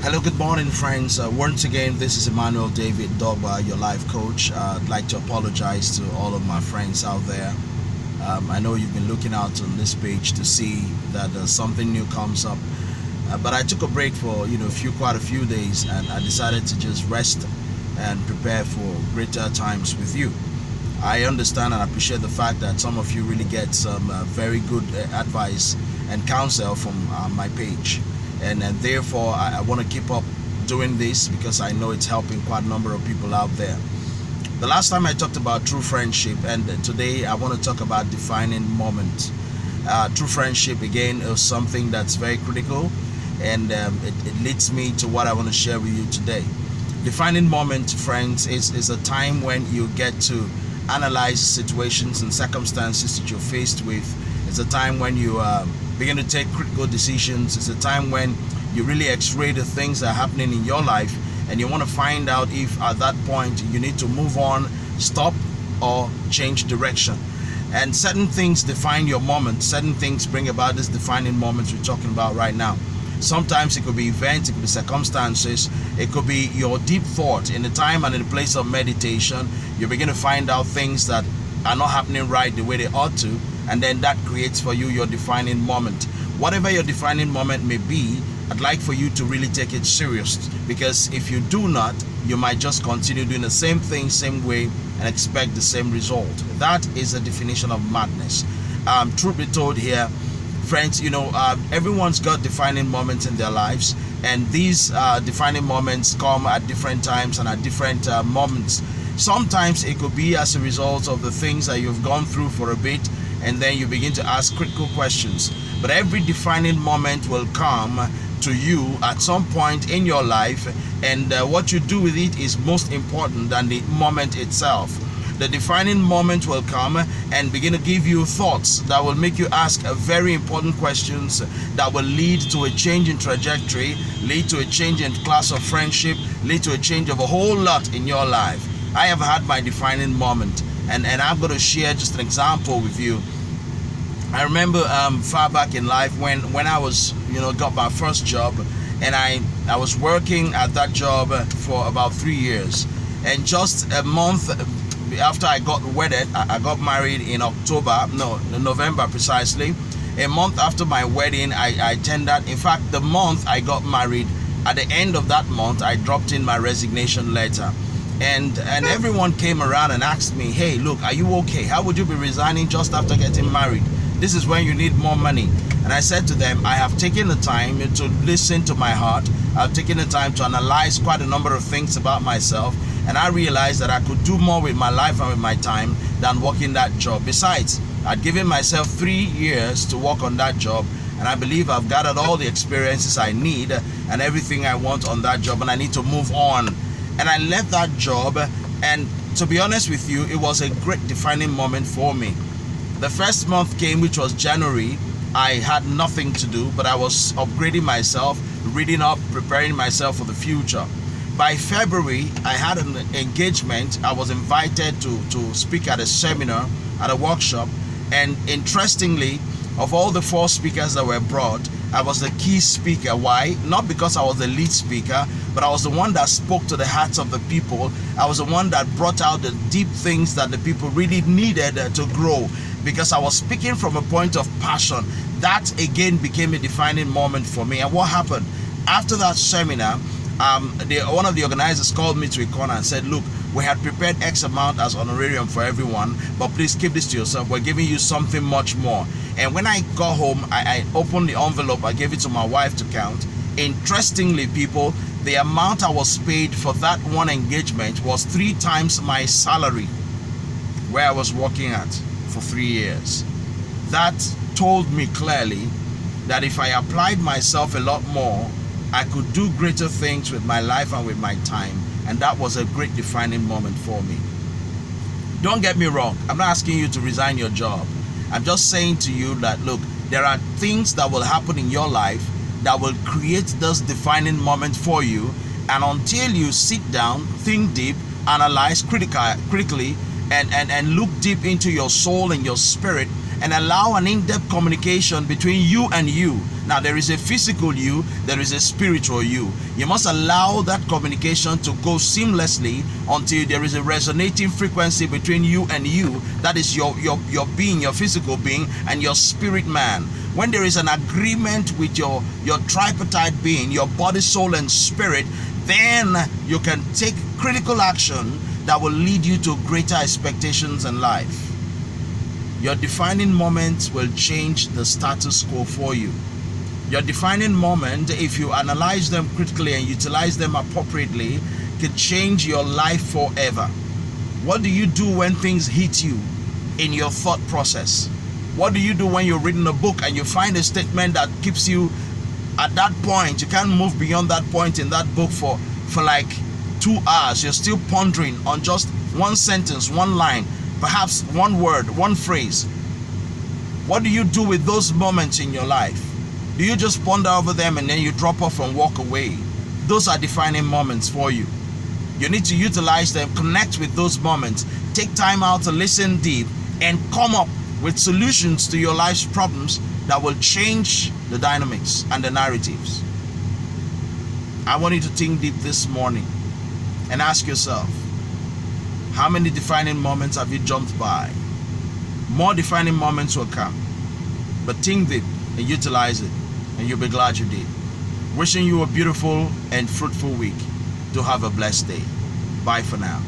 Hello, good morning, friends. Once again, this is Emmanuel David Dogba, your life coach. I'd like to apologize to all of my friends out there. I know you've been looking out on this page to see that something new comes up, but I took a break for quite a few days, and I decided to just rest and prepare for greater times with you. I understand and appreciate the fact that some of you really get some very good advice and counsel from my page. And therefore I want to keep up doing this because I know it's helping quite a number of people out there. The last time I talked about true friendship, and today I want to talk about defining moment. True friendship again is something that's very critical, and it leads me to what I want to share with you today. Defining moment, friends, is a time when you get to analyze situations and circumstances that you're faced with. It's a time when you begin to take critical decisions. It's a time when you really x-ray the things that are happening in your life, and you want to find out if at that point you need to move on, stop, or change direction. And certain things define your moment. Certain things bring about this defining moments we're talking about right now. Sometimes it could be events, it could be circumstances, it could be your deep thought. In the time and in the place of meditation, you begin to find out things that are not happening right the way they ought to, and then that creates for you your defining moment. Whatever your defining moment may be, I'd like for you to really take it serious, because if you do not, you might just continue doing the same thing, same way, and expect the same result. That is a definition of madness. Truth be told here, friends, everyone's got defining moments in their lives, and these defining moments come at different times and at different moments. Sometimes it could be as a result of the things that you've gone through for a bit, and then you begin to ask critical questions. But every defining moment will come to you at some point in your life, and what you do with it is most important than the moment itself. The defining moment will come and begin to give you thoughts that will make you ask very important questions that will lead to a change in trajectory, lead to a change in class of friendship, lead to a change of a whole lot in your life. I have had my defining moment, and I'm going to share just an example with you. I remember far back in life when I was got my first job, and I was working at that job for about 3 years, and just a month after I got wedded, I got married in November precisely. A month after my wedding, I tendered. In fact, the month I got married, at the end of that month, I dropped in my resignation letter. And everyone came around and asked me, hey, look, are you okay? How would you be resigning just after getting married? This is when you need more money. And I said to them, I have taken the time to listen to my heart. I've taken the time to analyze quite a number of things about myself. And I realized that I could do more with my life and with my time than working that job. Besides, I'd given myself 3 years to work on that job. And I believe I've gathered all the experiences I need and everything I want on that job. And I need to move on. And I left that job, and to be honest with you, it was a great defining moment for me. The first month came, which was January. I had nothing to do, but I was upgrading myself, reading up, preparing myself for the future. By February, I had an engagement. I was invited to speak at a seminar, at a workshop, and interestingly, of all the 4 speakers that were brought, I was the key speaker. Why? Not because I was the lead speaker, but I was the one that spoke to the hearts of the people. I was the one that brought out the deep things that the people really needed to grow, because I was speaking from a point of passion. That again became a defining moment for me. And what happened? After that seminar, one of the organizers called me to a corner and said, look, we had prepared X amount as honorarium for everyone, but please keep this to yourself. We're giving you something much more. And when I got home, I opened the envelope. I gave it to my wife to count. Interestingly, people, the amount I was paid for that one engagement was 3 times my salary where I was working at for 3 years. That told me clearly that if I applied myself a lot more, I could do greater things with my life and with my time. And that was a great defining moment for me. Don't get me wrong. I'm not asking you to resign your job. I'm just saying to you that, look, there are things that will happen in your life that will create this defining moment for you. And until you sit down, think deep, analyze critically, and look deep into your soul and your spirit and allow an in-depth communication between you and you. Now, there is a physical you, there is a spiritual you. You must allow that communication to go seamlessly until there is a resonating frequency between you and you. That is your being, your physical being, and your spirit man. When there is an agreement with your tripartite being, your body, soul, and spirit, then you can take critical action that will lead you to greater expectations in life. Your defining moment will change the status quo for you. Your defining moment, if you analyze them critically and utilize them appropriately, can change your life forever. What do you do when things hit you in your thought process? What do you do when you're reading a book and you find a statement that keeps you at that point? You can't move beyond that point in that book for like 2 hours. You're still pondering on just one sentence, one line, perhaps one word, one phrase. What do you do with those moments in your life? Do you just ponder over them and then you drop off and walk away? Those are defining moments for you. You need to utilize them, connect with those moments, take time out to listen deep, and come up with solutions to your life's problems that will change the dynamics and the narratives. I want you to think deep this morning and ask yourself, how many defining moments have you jumped by? More defining moments will come, but think deep and utilize it, and you'll be glad you did. Wishing you a beautiful and fruitful week. Do have a blessed day. Bye for now.